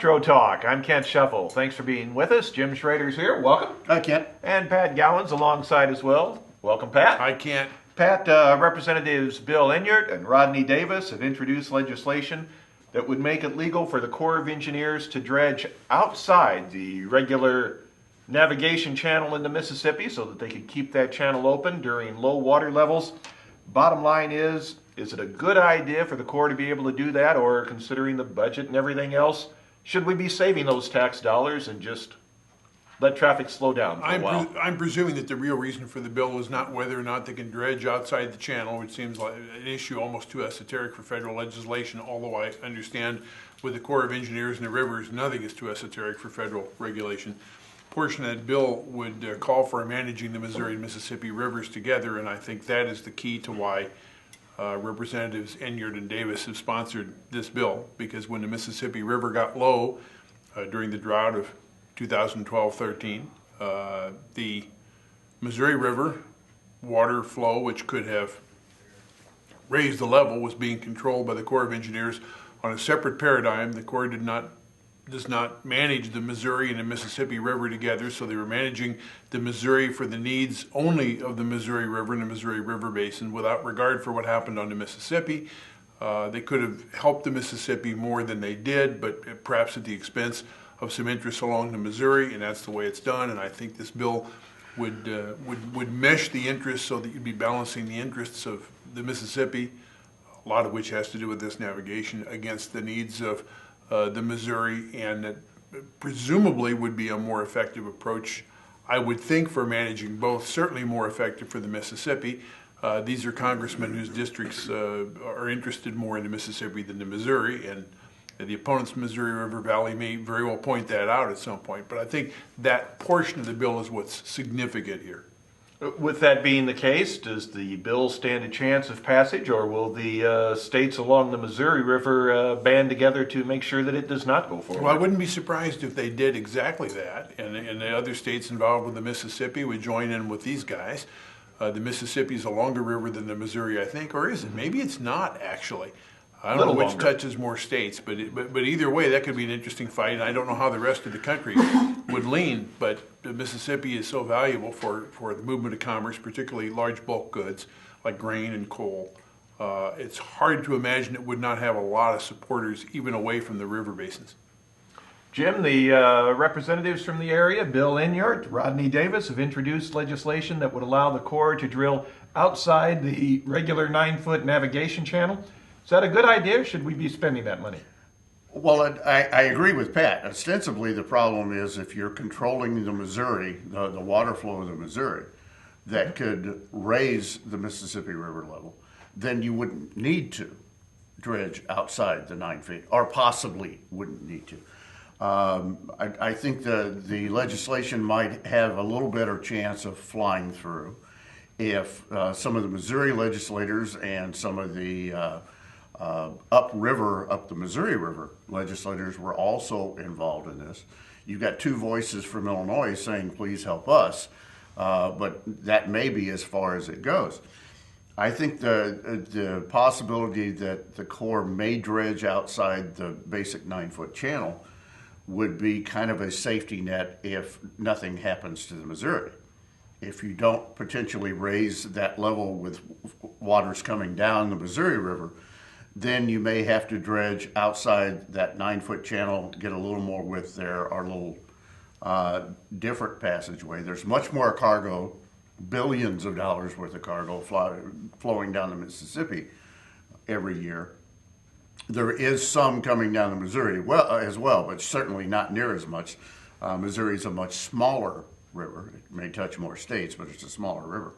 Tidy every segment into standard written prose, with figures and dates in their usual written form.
Electro Talk. I'm Kent Shuffle. Thanks for being with us. Jim Schrader's here. Welcome. Hi, Kent. And Pat Gowan's alongside as well. Welcome, Pat. I can't. Pat, Representatives Bill Enyart and Rodney Davis have introduced legislation that would make it legal for the Corps of Engineers to dredge outside the regular navigation channel in the Mississippi so that they could keep that channel open during low water levels. Bottom line is it a good idea for the Corps to be able to do that, or considering the budget and everything else, should we be saving those tax dollars and just let traffic slow down for a while? I'm presuming that the real reason for the bill is not whether or not they can dredge outside the channel, which seems like an issue almost too esoteric for federal legislation, although I understand with the Corps of Engineers and the rivers, nothing is too esoteric for federal regulation. Portion of that bill would call for managing the Missouri and Mississippi rivers together, and I think that is the key to why Representatives Enyart and Davis have sponsored this bill, because when the Mississippi River got low during the drought of 2012-13, the Missouri River water flow, which could have raised the level, was being controlled by the Corps of Engineers on a separate paradigm. The Corps does not manage the Missouri and the Mississippi River together, so they were managing the Missouri for the needs only of the Missouri River and the Missouri River Basin without regard for what happened on the Mississippi. They could have helped the Mississippi more than they did, but perhaps at the expense of some interests along the Missouri, and that's the way it's done. And I think this bill would mesh the interests so that you'd be balancing the interests of the Mississippi, a lot of which has to do with this navigation, against the needs of the Missouri, and that presumably would be a more effective approach, I would think, for managing both. Certainly more effective for the Mississippi. These are congressmen whose districts are interested more in the Mississippi than the Missouri, and the opponents of Missouri River Valley may very well point that out at some point. But I think that portion of the bill is what's significant here. With that being the case, does the bill stand a chance of passage, or will the states along the Missouri River band together to make sure that it does not go forward? Well, I wouldn't be surprised if they did exactly that, and the other states involved with the Mississippi would join in with these guys. The Mississippi is a longer river than the Missouri, I think, or is it? Maybe it's not, actually. I don't know which touches more states, but either way, that could be an interesting fight, and I don't know how the rest of the country would lean, but the Mississippi is so valuable for the movement of commerce, particularly large bulk goods like grain and coal. It's hard to imagine it would not have a lot of supporters even away from the river basins. Jim, the representatives from the area, Bill Enyart, Rodney Davis, have introduced legislation that would allow the Corps to drill outside the regular 9-foot navigation channel. Is that a good idea, or should we be spending that money? Well, I agree with Pat. Ostensibly, the problem is if you're controlling the Missouri, the water flow of the Missouri, that could raise the Mississippi River level, then you wouldn't need to dredge outside the 9 feet, or possibly wouldn't need to. I think the legislation might have a little better chance of flying through if some of the Missouri legislators and some of the up the Missouri River legislators were also involved in this. You've got two voices from Illinois saying, please help us, but that may be as far as it goes. I think the possibility that the Corps may dredge outside the basic 9-foot channel would be kind of a safety net if nothing happens to the Missouri. If you don't potentially raise that level with waters coming down the Missouri River, then you may have to dredge outside that 9-foot channel, get a little more width there, or a little different passageway. There's much more cargo, billions of dollars worth of cargo flowing down the Mississippi every year. There is some coming down the Missouri as well, but certainly not near as much. Missouri is a much smaller river. It may touch more states, but it's a smaller river.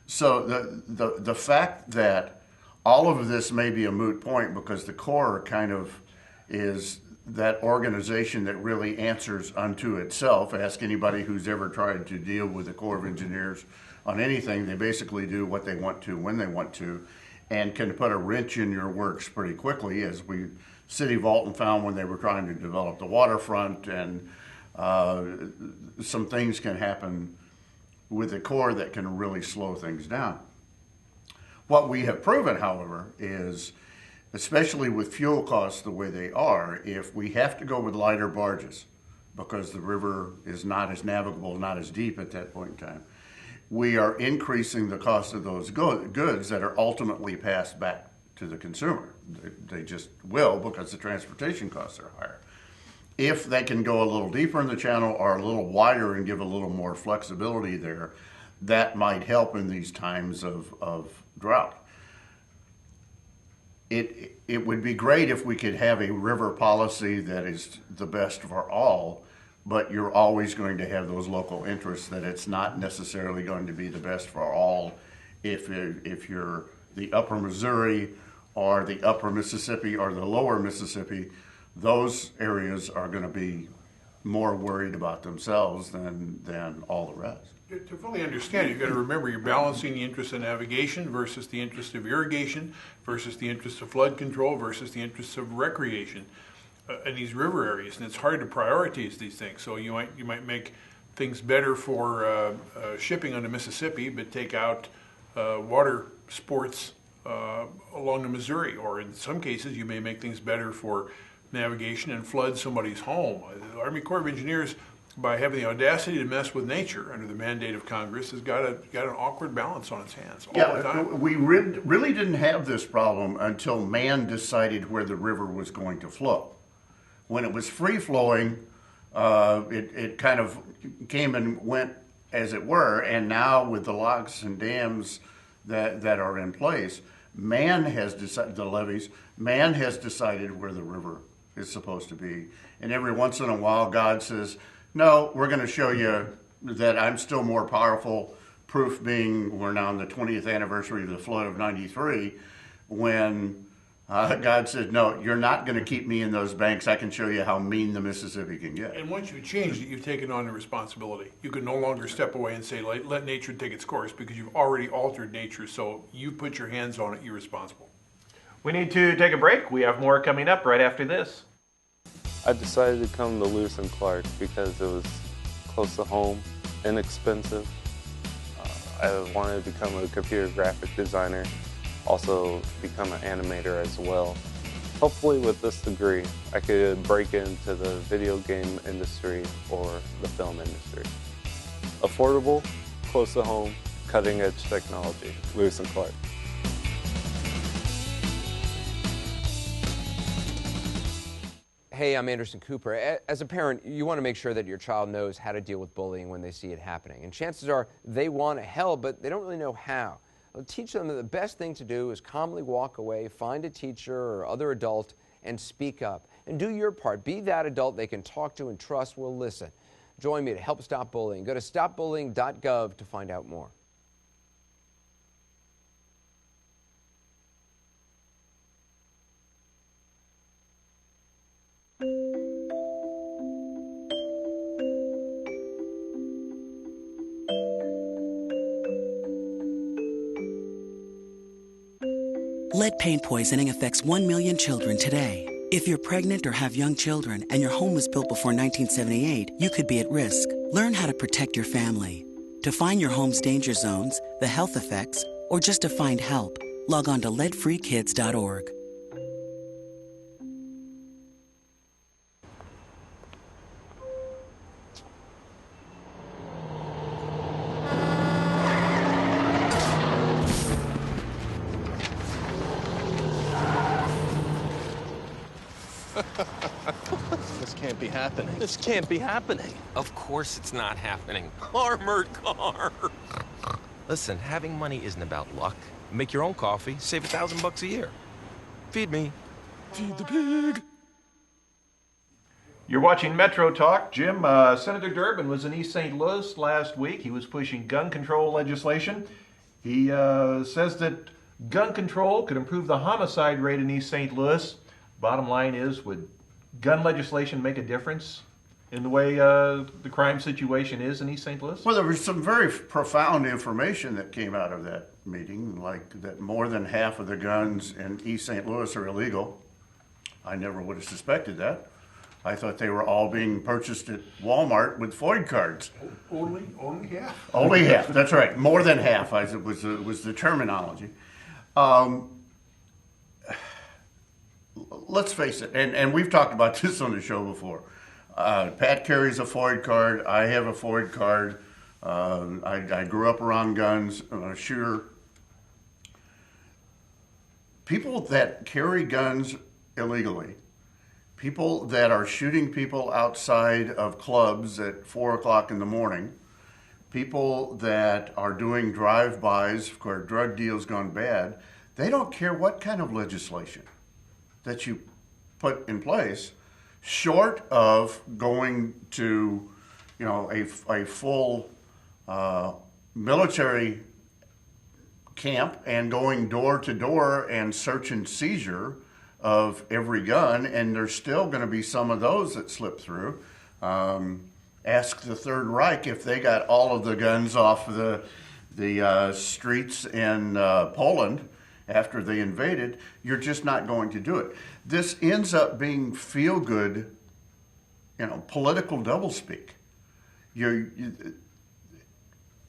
So the fact that all of this may be a moot point because the Corps kind of is that organization that really answers unto itself. Ask anybody who's ever tried to deal with the Corps of Engineers on anything. They basically do what they want to, when they want to, and can put a wrench in your works pretty quickly, as City of Alton found when they were trying to develop the waterfront, and some things can happen with the Corps that can really slow things down. What we have proven, however, is especially with fuel costs the way they are, if we have to go with lighter barges because the river is not as navigable, not as deep at that point in time, we are increasing the cost of those goods that are ultimately passed back to the consumer. They just will, because the transportation costs are higher. If they can go a little deeper in the channel or a little wider and give a little more flexibility there, that might help in these times of drought. It would be great if we could have a river policy that is the best for all, but you're always going to have those local interests that it's not necessarily going to be the best for all. If you're the upper Missouri or the upper Mississippi or the lower Mississippi, those areas are going to be more worried about themselves than all the rest. To fully understand, you've got to remember you're balancing the interest of navigation versus the interest of irrigation versus the interest of flood control versus the interests of recreation in these river areas, and it's hard to prioritize these things. So you might make things better for shipping on the Mississippi, but take out water sports along the Missouri, or in some cases you may make things better for navigation and flood somebody's home. The Army Corps of Engineers, by having the audacity to mess with nature under the mandate of Congress, has got an awkward balance on its hands all the time. We really didn't have this problem until man decided where the river was going to flow. When it was free flowing, it kind of came and went as it were, and now with the locks and dams that are in place, man has decided, the levees, man has decided where the river is supposed to be. And every once in a while, God says, no, we're going to show you that I'm still more powerful. Proof being, we're now on the 20th anniversary of the flood of '93, when God said, no, you're not going to keep me in those banks. I can show you how mean the Mississippi can get. And once you've changed it, you've taken on the responsibility. You can no longer step away and say, let nature take its course, because you've already altered nature. So you put your hands on it, you're responsible. We need to take a break. We have more coming up right after this. I decided to come to Lewis and Clark because it was close to home, inexpensive. I wanted to become a computer graphic designer, also become an animator as well. Hopefully with this degree, I could break into the video game industry or the film industry. Affordable, close to home, cutting edge technology. Lewis and Clark. Hey, I'm Anderson Cooper. As a parent, you want to make sure that your child knows how to deal with bullying when they see it happening. And chances are they want to help, but they don't really know how. Well, teach them that the best thing to do is calmly walk away, find a teacher or other adult, and speak up. And do your part. Be that adult they can talk to and trust will listen. Join me to help stop bullying. Go to stopbullying.gov to find out more. Lead paint poisoning affects 1 million children today. If you're pregnant or have young children and your home was built before 1978, you could be at risk. Learn how to protect your family. To find your home's danger zones, the health effects, or just to find help, log on to leadfreekids.org. This can't be happening. This can't be happening. Of course it's not happening. Armored car. Listen, having money isn't about luck. Make your own coffee, save $1,000 a year. Feed me. Feed the pig. You're watching Metro Talk. Jim, Senator Durbin was in East St. Louis last week. He was pushing gun control legislation. He says that gun control could improve the homicide rate in East St. Louis. Bottom line is, would gun legislation make a difference in the way the crime situation is in East St. Louis? Well, there was some very profound information that came out of that meeting, like that more than half of the guns in East St. Louis are illegal. I never would have suspected that. I thought they were all being purchased at Walmart with Floyd cards. Only half? Only half, that's right. More than half was the terminology. let's face it, and we've talked about this on the show before. Pat carries a FOID card. I have a FOID card. I grew up around guns. I'm a shooter. People that carry guns illegally, people that are shooting people outside of clubs at 4 o'clock in the morning, people that are doing drive-bys where drug deals gone bad, they don't care what kind of legislation that you put in place, short of going to, a full military camp and going door to door and search and seizure of every gun, and there's still going to be some of those that slip through. Ask the Third Reich if they got all of the guns off the streets in Poland after they invaded. You're just not going to do it. This ends up being feel-good, political doublespeak.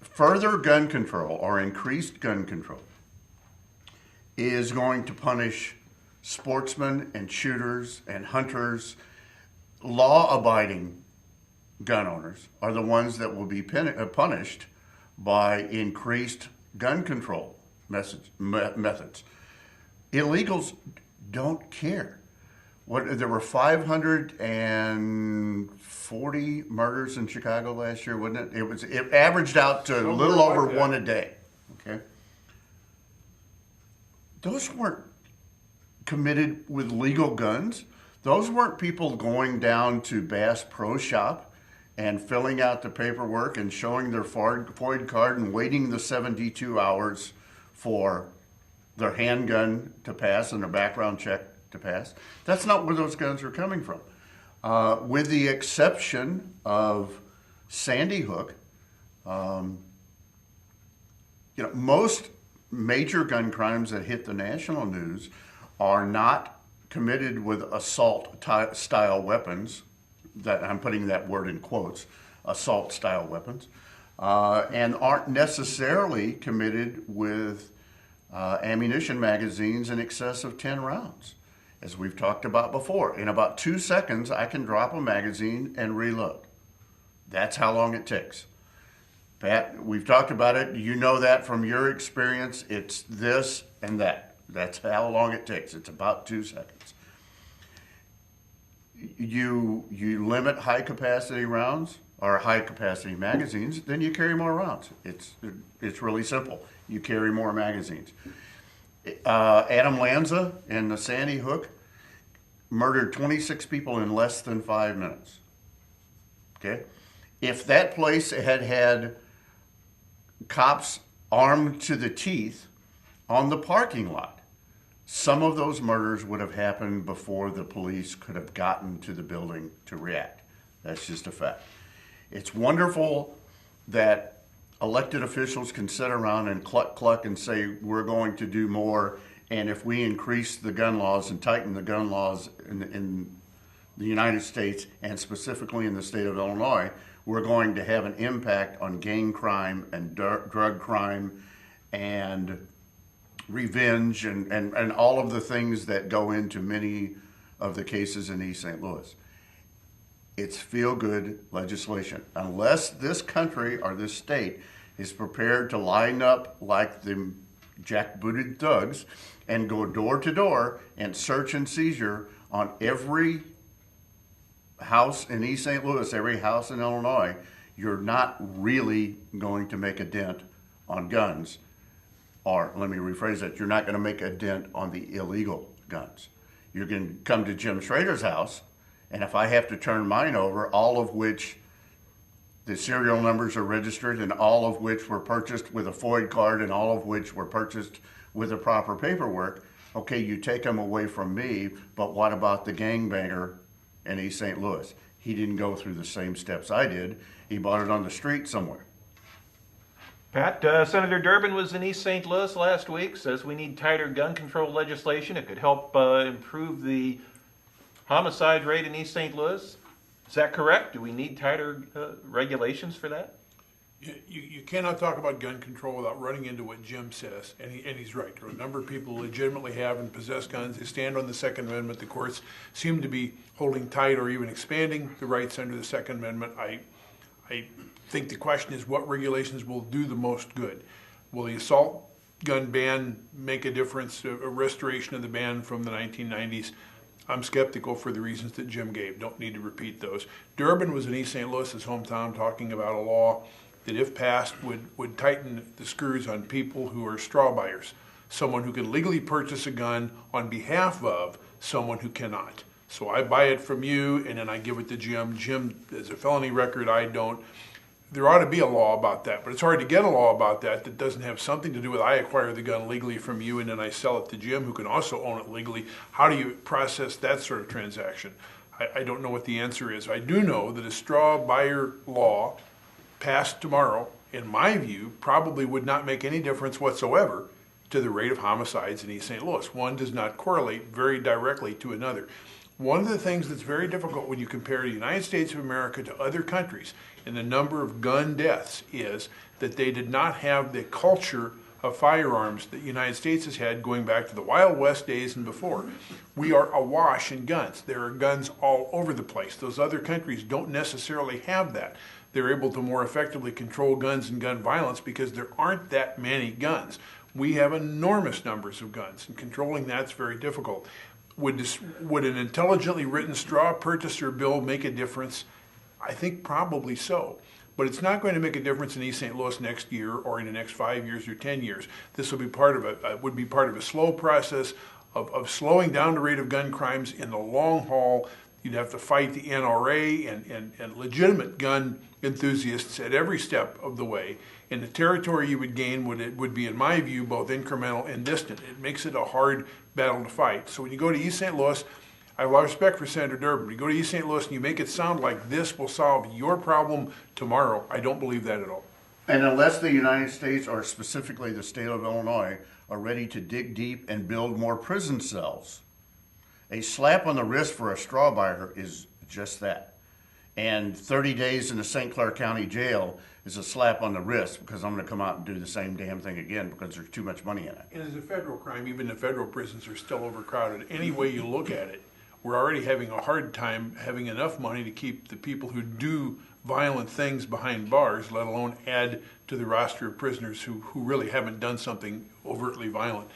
Further gun control or increased gun control is going to punish sportsmen and shooters and hunters. Law-abiding gun owners are the ones that will be punished by increased gun control methods. Illegals don't care. There were 540 murders in Chicago last year, wasn't it? It averaged out to a little over one a day. Okay, those weren't committed with legal guns. Those weren't people going down to Bass Pro Shop and filling out the paperwork and showing their FOID card and waiting the 72 hours for their handgun to pass and a background check to pass. That's not where those guns are coming from. With the exception of Sandy Hook, most major gun crimes that hit the national news are not committed with assault-style weapons. That I'm putting that word in quotes, assault-style weapons, and aren't necessarily committed with ammunition magazines in excess of 10 rounds. As we've talked about before, in about 2 seconds, I can drop a magazine and reload. That's how long it takes. Pat, we've talked about it. You know that from your experience. It's this and that. That's how long it takes. It's about 2 seconds. You limit high-capacity rounds or high-capacity magazines, then you carry more rounds. It's really simple. You carry more magazines. Adam Lanza in the Sandy Hook murdered 26 people in less than 5 minutes. Okay? If that place had cops armed to the teeth on the parking lot, some of those murders would have happened before the police could have gotten to the building to react. That's just a fact. It's wonderful that elected officials can sit around and cluck and say, we're going to do more, and if we increase the gun laws and tighten the gun laws in the United States, and specifically in the state of Illinois, we're going to have an impact on gang crime and drug crime and revenge and all of the things that go into many of the cases in East St. Louis. It's feel-good legislation. Unless this country or this state is prepared to line up like the jackbooted thugs and go door to door and search and seizure on every house in East St. Louis, every house in Illinois, you're not really going to make a dent on guns. Or let me rephrase that, you're not going to make a dent on the illegal guns. You can come to Jim Schrader's house, and if I have to turn mine over, all of which the serial numbers are registered and all of which were purchased with a FOID card and all of which were purchased with the proper paperwork, okay, you take them away from me, but what about the gangbanger in East St. Louis? He didn't go through the same steps I did. He bought it on the street somewhere. Pat, Senator Durbin was in East St. Louis last week, says we need tighter gun control legislation. It could help improve the homicide rate in East St. Louis. Is that correct? Do we need tighter regulations for that? You cannot talk about gun control without running into what Jim says, and he's right. There are a number of people who legitimately have and possess guns. They stand on the Second Amendment. The courts seem to be holding tight or even expanding the rights under the Second Amendment. I think the question is what regulations will do the most good. Will the assault gun ban make a difference, a restoration of the ban from the 1990s? I'm skeptical for the reasons that Jim gave. Don't need to repeat those. Durbin was in East St. Louis, his hometown, talking about a law that if passed would tighten the screws on people who are straw buyers, someone who can legally purchase a gun on behalf of someone who cannot. So I buy it from you and then I give it to Jim. Jim has a felony record, I don't. There ought to be a law about that, but it's hard to get a law about that doesn't have something to do with I acquire the gun legally from you and then I sell it to Jim, who can also own it legally. How do you process that sort of transaction? I don't know what the answer is. I do know that a straw buyer law passed tomorrow, in my view, probably would not make any difference whatsoever to the rate of homicides in East St. Louis. One does not correlate very directly to another. One of the things that's very difficult when you compare the United States of America to other countries in the number of gun deaths is that they did not have the culture of firearms that the United States has had going back to the Wild West days and before. We are awash in guns. There are guns all over the place. Those other countries don't necessarily have that. They're able to more effectively control guns and gun violence because there aren't that many guns. We have enormous numbers of guns, and controlling that's very difficult. Would an intelligently written straw purchaser bill make a difference? I think probably so. But it's not going to make a difference in East St. Louis next year or in the next 5 years or 10 years. This will be part of a slow process of slowing down the rate of gun crimes in the long haul. You'd have to fight the NRA and legitimate gun enthusiasts at every step of the way. And the territory you would gain would be, in my view, both incremental and distant. It makes it a hard battle to fight. So when you go to East St. Louis, I have a lot of respect for Senator Durbin. You go to East St. Louis and you make it sound like this will solve your problem tomorrow. I don't believe that at all. And unless the United States, or specifically the state of Illinois, are ready to dig deep and build more prison cells, a slap on the wrist for a straw buyer is just that. And 30 days in the St. Clair County Jail is a slap on the wrist because I'm going to come out and do the same damn thing again because there's too much money in it. And as a federal crime, even the federal prisons are still overcrowded. Any way you look at it, we're already having a hard time having enough money to keep the people who do violent things behind bars, let alone add to the roster of prisoners who really haven't done something overtly violent.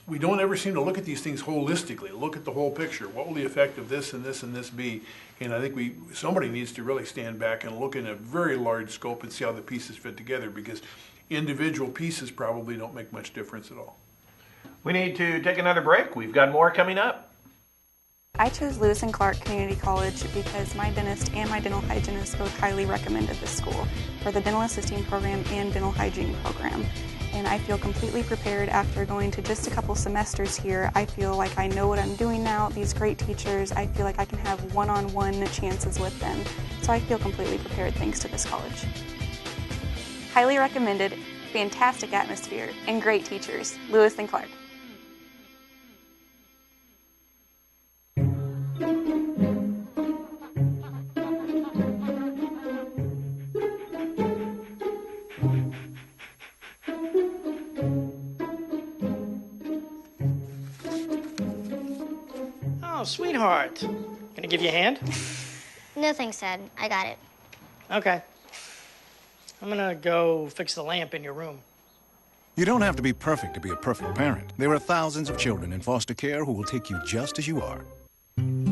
We don't ever seem to look at these things holistically, look at the whole picture. What will the effect of this and this and this be? And I think somebody needs to really stand back and look in a very large scope and see how the pieces fit together, because individual pieces probably don't make much difference at all. We need to take another break. We've got more coming up. I chose Lewis and Clark Community College because my dentist and my dental hygienist both highly recommended this school for the dental assisting program and dental hygiene program. And I feel completely prepared after going to just a couple semesters here. I feel like I know what I'm doing now. These great teachers, I feel like I can have one-on-one chances with them. So I feel completely prepared thanks to this college. Highly recommended, fantastic atmosphere, and great teachers. Lewis and Clark. Oh, sweetheart. Can I give you a hand? No thanks, Dad. I got it. Okay. I'm gonna go fix the lamp in your room. You don't have to be perfect to be a perfect parent. There are thousands of children in foster care who will take you just as you are.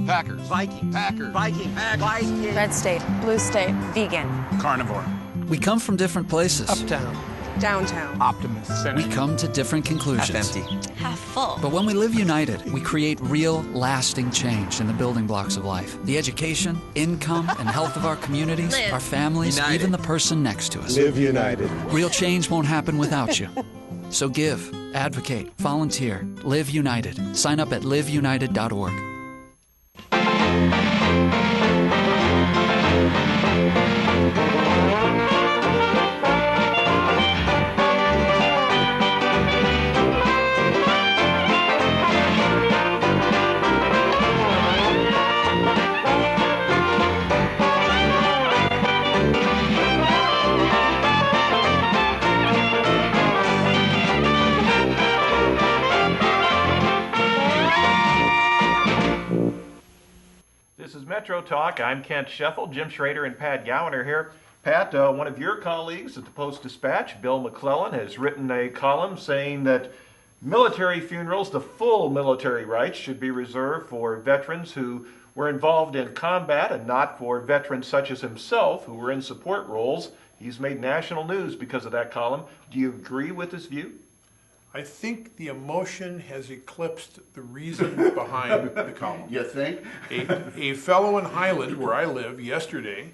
Packers. Viking. Packers. Viking. Viking. Red state. Blue state. Vegan. Carnivore. We come from different places. Uptown. Downtown. Optimist. We come to different conclusions. Half empty. Half full. But when we live united, we create real, lasting change in the building blocks of life. The education, income, and health of our communities, Live. our families, United. even the person next to us. Live united. Real change won't happen without you. So give, advocate, volunteer, live united. Sign up at liveunited.org. Metro Talk. I'm Kent Scheffel. Jim Schrader and Pat Gowan are here. Pat, one of your colleagues at the Post-Dispatch, Bill McClellan, has written a column saying that military funerals, the full military rites, should be reserved for veterans who were involved in combat and not for veterans such as himself who were in support roles. He's made national news because of that column. Do you agree with this view? I think the emotion has eclipsed the reason behind the column. You think? A fellow in Highland, where I live, yesterday,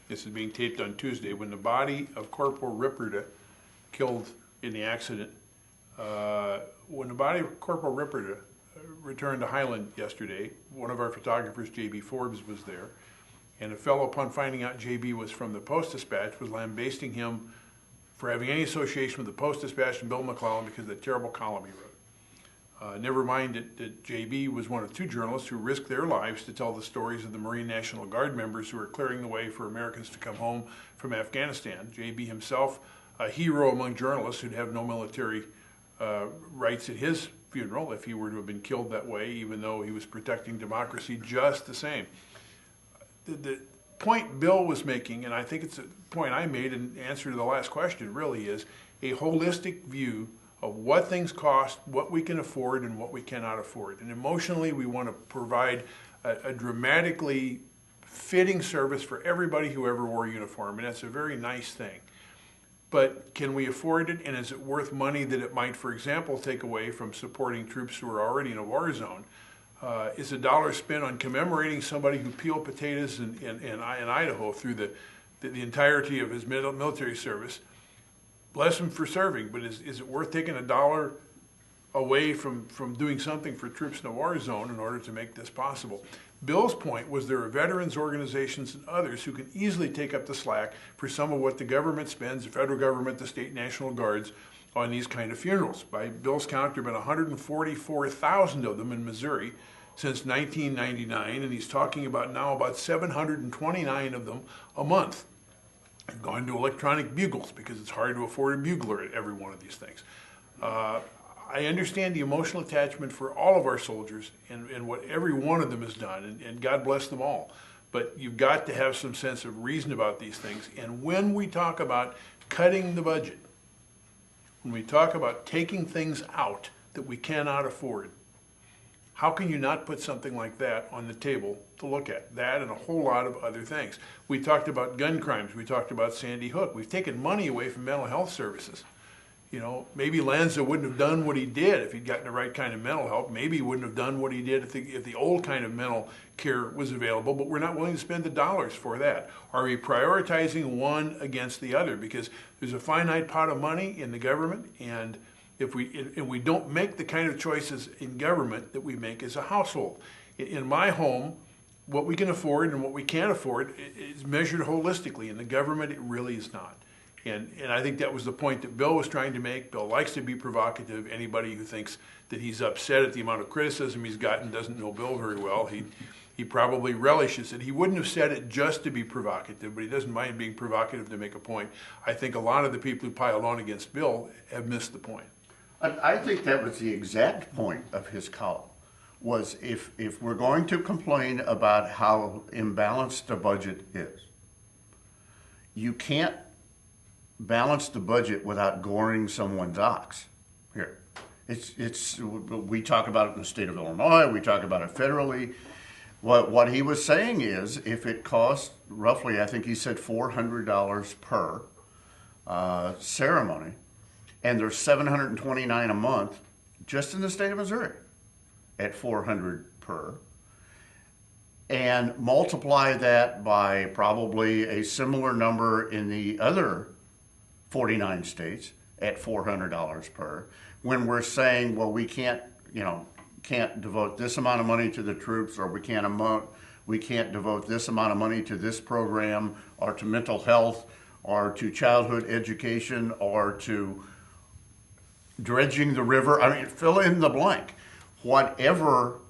this is being taped on Tuesday, when the body of Corporal Ripperda, killed in the accident, when the body of Corporal Ripperda returned to Highland yesterday, one of our photographers, J.B. Forbes, was there, and a fellow, upon finding out J.B. was from the Post-Dispatch, was lambasting him for having any association with the Post-Dispatch and Bill McClellan because of the terrible column he wrote. Never mind that J.B. was one of two journalists who risked their lives to tell the stories of the Marine National Guard members who are clearing the way for Americans to come home from Afghanistan. J.B. himself, a hero among journalists who'd have no military rights at his funeral if he were to have been killed that way, even though he was protecting democracy just the same. The point Bill was making, and I think it's a point I made in answer to the last question, really is a holistic view of what things cost, what we can afford, and what we cannot afford. And emotionally, we want to provide a dramatically fitting service for everybody who ever wore a uniform, and that's a very nice thing. But can we afford it, and is it worth money that it might, for example, take away from supporting troops who are already in a war zone? Is a dollar spent on commemorating somebody who peeled potatoes in Idaho through the entirety of his military service? Bless him for serving, but is it worth taking a dollar away from doing something for troops in a war zone in order to make this possible? Bill's point was there are veterans organizations and others who can easily take up the slack for some of what the government spends, the federal government, the state National Guards, on these kind of funerals. By Bill's count, there have been 144,000 of them in Missouri since 1999, and he's talking about now about 729 of them a month. I've gone to electronic bugles because it's hard to afford a bugler at every one of these things. I understand the emotional attachment for all of our soldiers and what every one of them has done, and God bless them all. But you've got to have some sense of reason about these things. And when we talk about cutting the budget, when we talk about taking things out that we cannot afford, how can you not put something like that on the table to look at? That and a whole lot of other things. We talked about gun crimes. We talked about Sandy Hook. We've taken money away from mental health services. You know, maybe Lanza wouldn't have done what he did if he'd gotten the right kind of mental help. Maybe he wouldn't have done what he did if the old kind of mental care was available, but we're not willing to spend the dollars for that. Are we prioritizing one against the other? Because there's a finite pot of money in the government, and if we don't make the kind of choices in government that we make as a household. In my home, what we can afford and what we can't afford is measured holistically. In the government, it really is not. And I think that was the point that Bill was trying to make. Bill likes to be provocative. Anybody who thinks that he's upset at the amount of criticism he's gotten doesn't know Bill very well. He probably relishes it. He wouldn't have said it just to be provocative, but he doesn't mind being provocative to make a point. I think a lot of the people who piled on against Bill have missed the point. I think that was the exact point of his column, was if we're going to complain about how imbalanced the budget is, you can't balance the budget without goring someone's ox here. We talk about it in the state of Illinois, we talk about it federally. What he was saying is if it costs roughly, I think he said $400 per ceremony, and there's 729 a month just in the state of Missouri at $400 per, and multiply that by probably a similar number in the other 49 states at $400 per, when we're saying, well, we can't devote this amount of money to the troops, or we can't devote this amount of money to this program, or to mental health, or to childhood education, or to dredging the river. I mean, fill in the blank. Whatever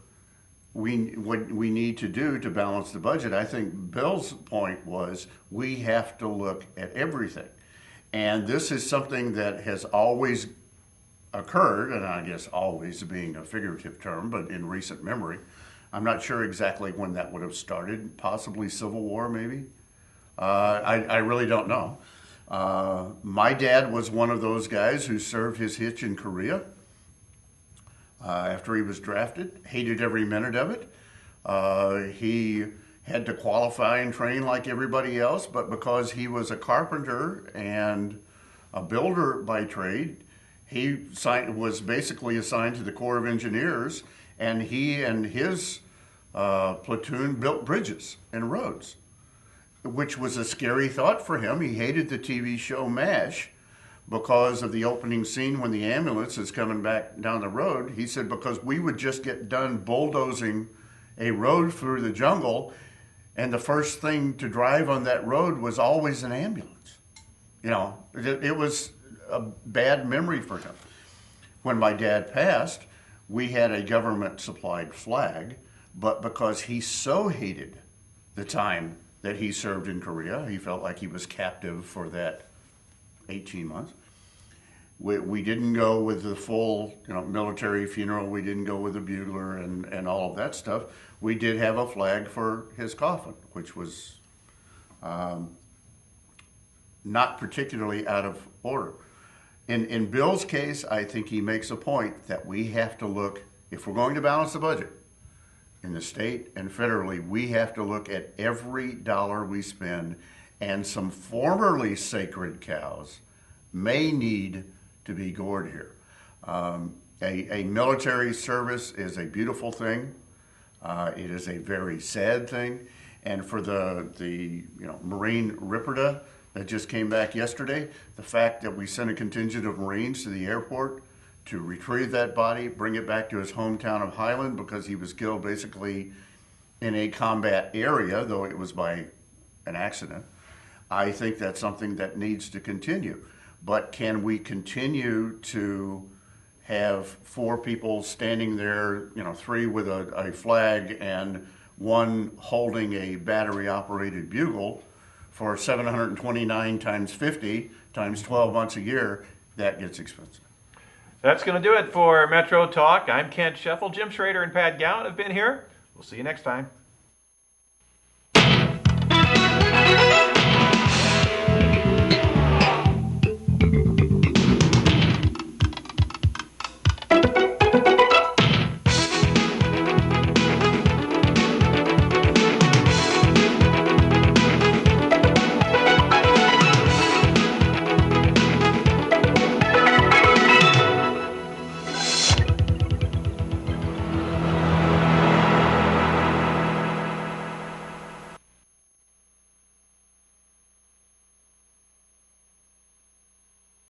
we need to do to balance the budget, I think Bill's point was we have to look at everything. And this is something that has always occurred, and I guess always being a figurative term, but in recent memory, I'm not sure exactly when that would have started, possibly Civil War maybe. I really don't know. My dad was one of those guys who served his hitch in Korea after he was drafted, hated every minute of it. He had to qualify and train like everybody else, but because he was a carpenter and a builder by trade, he was basically assigned to the Corps of Engineers, and he and his platoon built bridges and roads, which was a scary thought for him. He hated the TV show MASH because of the opening scene when the ambulance is coming back down the road. He said, because we would just get done bulldozing a road through the jungle, and the first thing to drive on that road was always an ambulance. You know, it was a bad memory for him. When my dad passed, we had a government-supplied flag, but because he so hated the time that he served in Korea, he felt like he was captive for that 18 months. We didn't go with the full, military funeral. We didn't go with the bugler and all of that stuff. We did have a flag for his coffin, which was not particularly out of order. In Bill's case, I think he makes a point that we have to look, if we're going to balance the budget in the state and federally, we have to look at every dollar we spend, and some formerly sacred cows may need to be gored here. A military service is a beautiful thing. It is a very sad thing. And for the Marine Ripperda that just came back yesterday, the fact that we sent a contingent of Marines to the airport to retrieve that body, bring it back to his hometown of Highland, because he was killed basically in a combat area, though it was by an accident. I think that's something that needs to continue. But can we continue to have 4 people standing there, 3 with a flag and 1 holding a battery-operated bugle for 729 times 50 times 12 months a year? That gets expensive. That's going to do it for Metro Talk. I'm Kent Scheffel. Jim Schrader and Pat Gowan have been here. We'll see you next time.